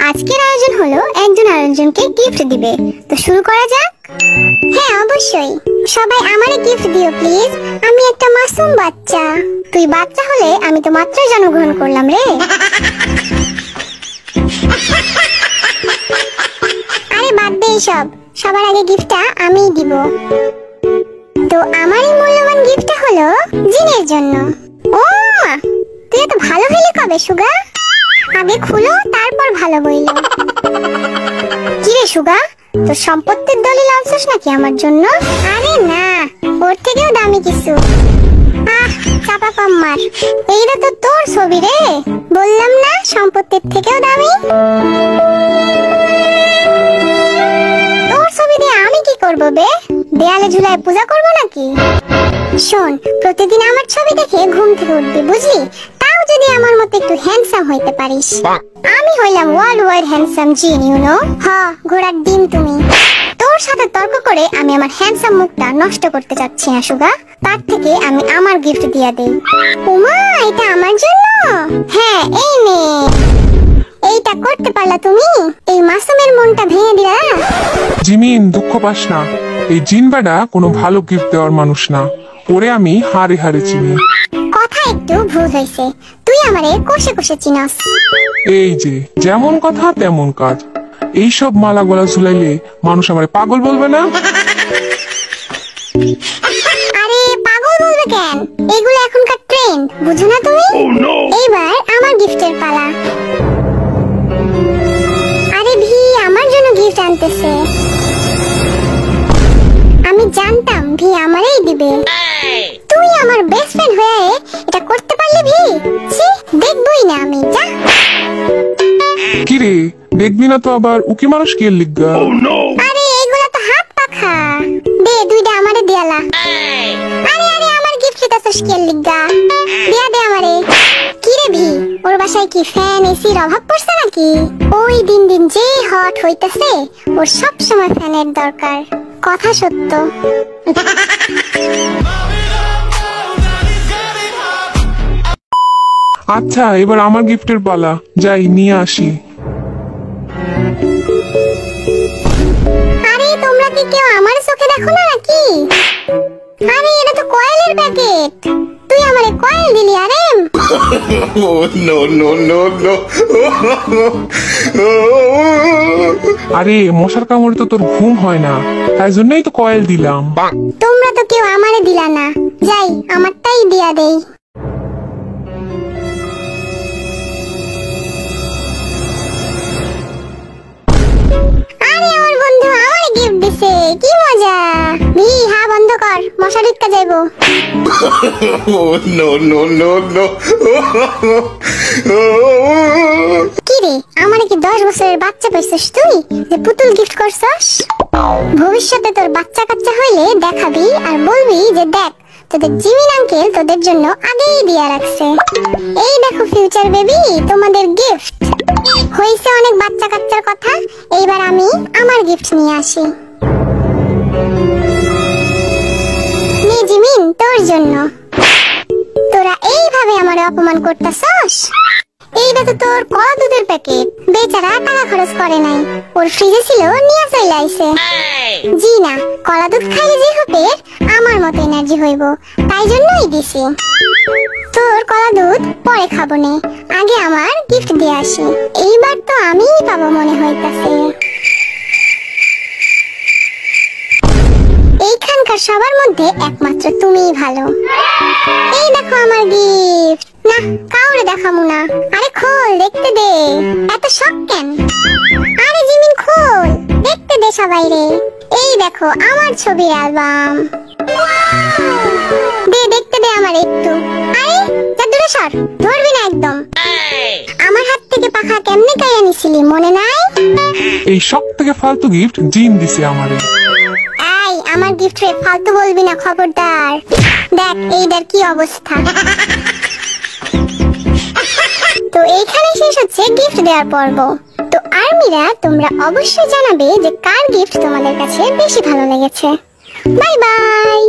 আজকের আয়োজন হলো একজন আরেকজনকে গিফট দিবে। তো শুরু করা যাক। হ্যাঁ অবশ্যই, সবাই আমারে গিফট দিও প্লিজ। আমি একটা মাসুম বাচ্চা। তুই বাচ্চা হলে আমি তো মাত্রই জন্মগ্রহণ করলাম রে। আরে বাদ দে সব, সবার আগে গিফটটা আমিই দিব। তো আমার এই মূল্যবান গিফটটা হলো জিনের জন্য। ও মা, তুই এত ভালো হলি কবে সুগা? আগে খুলো তারপর ভালো বইলো। কি রে সুগা, তোর সম্পত্তির দলিল আনছিস নাকি আমার জন্য? আরে না, ওর থেকেও দামি কিছু। আহ চাপা কম মার, এইটা তো তোর ছবি রে। বললাম না সম্পত্তির থেকেও দামি। তোর ছবি দিয়ে আমি কি করবো বে? দেয়ালে ঝুলায় পূজা করবো নাকি? শোন, প্রতিদিন আমার ছবি দেখে ঘুম থেকে উঠবি বুঝলি? তাও যদি আমার মতো একটু হ্যান্ডসাম হইতে পারিস। আমি হইলাম ওয়ার্ল্ড ওয়াইড হ্যান্ডসাম জিন, ইউ নো। হ্যাঁ, ঘোড়ার ডিম তুমি। তোর সাথে তর্ক করে আমি আমার হ্যান্ডসাম মুখটা নষ্ট করতে চাচ্ছি না সুগা। তার থেকে আমি আমার গিফট দিয়া দেই। ওমা, এটা আমার জন্য? হ্যাঁ, এই নে। এইটা করতে পারলা তুমি? এই মাসুমের মনটা ভেঙে দিলা। জিমিন, দুঃখ পাস না। এই জিন বেটা কোনো ভালো গিফট দেওয়ার মানুষ না। ওরে আমি হারে হারে চিনি। কথা একটু ভুল হয়েছে, তুই আমারে কষে কষে চিনাস। এই যে যেমন কথা তেমন কাজ। এইসব মালা গলা ঝুলাইলে মানুষ আমারে পাগল বলবে না? আরে পাগল বলবে কেন? এগুলো এখনকার ট্রেন্ড, বুঝো না তুমি? এইবার আমার গিফটের পালা। আরে ভি আমার জন্য গিফট আনতেছে। আমি জানতাম ভি আমারই দিবে। তুই আমার বেস্ট ফ্রেন্ড হয়ে এটা করতে পারলি ভি? ছি, দেখবই না আমি, যা। কি রে, দেখবি না তো আবার উকি মানুষ কে লিখগা? আরে এগুলা তো হাত পাখা। দে দুইটা আমারে দিয়ালা। আরে আরে আমার গিফট দিতাছস কে লিখগা? দিয়া দে আমারে। কি রে ভি, ওর বাসায় কি ফ্যান এসির অভাব পড়ছে নাকি? ওই দিন দিন যে হট হইতাছে, ওর সব সময় ফ্যানের দরকার। কথা সত্য। আচ্ছা, এবার আমার গিফটের পালা। যাই নিয়ে আসি। আরে তোমরা কি কেউ আমার চোখে দেখো না নাকি? আরে এটা তো কয়েলের প্যাকেট। তুই আমারে কয়েল দিলি? আরে আরে মশার কামড়ে তো তোর ঘুম হয় না, তাই জন্যই তো কয়েল দিলাম। তোমরা তো কেউ আমারে দিলা না। যাই আমারটাই দিয়া দেই। আরে আমার বন্ধু আমারে গিফট দিছে, কি মজা। ভি হা বন্ধ কর, মশা ঢুকতে যাইবো। কি রে, আমারে কি 10 বছরের বাচ্চা পাইছিস তুই যে পুতুল গিফট করছস? ভবিষ্যতে তোর বাচ্চা কাচ্চা হইলে দেখাবি আর বলবি যে দেখ তোদের জিমিন আঙ্কেল তোদের জন্য আগেই দিয়া রাখছে। এই দেখো ফিউচার বেবি, তোমাদের গিফট। হইছে অনেক বাচ্চা কাচ্চার কথা, এইবার আমি আমার গিফট নিয়ে আসি। নে জিমিন, তোর জন্য। তোরা এইভাবে আমারে অপমান করতেছস? এইটা তো তোর কলা দুধের প্যাকেট। বেচারা টাকা খরচ করে নাই, ওর ফ্রিজে ছিল নিয়ে চলে আইছে। জি না, কলা দুধ খাইলে যে হবে আমার মতো এনার্জি হইব, তাই জন্যই দিছি। তোর কলা দুধ পরে খাবো নে, আগে আমার গিফট দিয়ে আসি। এইবার তো আমিই পাবো মনে হইতাছে। এইখানকার সবার মধ্যে একমাত্র তুমিই ভালো। এই দেখো আমার গিফট। না, কাউরে দেখামু না। আরে খোল, দেখতে দে। এত শখ কেন? আরে জিমিন খোল, দেখতে দে সবাই রে। এই দেখো আমার ছবির অ্যালবাম। দে দেখতে দে আমার একটু। আরে যা দূরে সর, ধরবি না একদম। আমার হাত থেকে পাখা কেমনে কাইয়া নিছিলি মনে নাই? এই সব থেকে ফালতু গিফট জিন দিছে আমারে। আমার গিফট রে ফালতু বলবি না, খবরদার। দেখ এইটার কি অবস্থা। তো এইখানে শেষ হচ্ছে গিফট দেওয়ার পর্ব। তো আর্মিরা, তোমরা অবশ্যই জানাবে যে কার গিফট তোমাদের কাছে বেশি ভালো লেগেছে। Bye bye.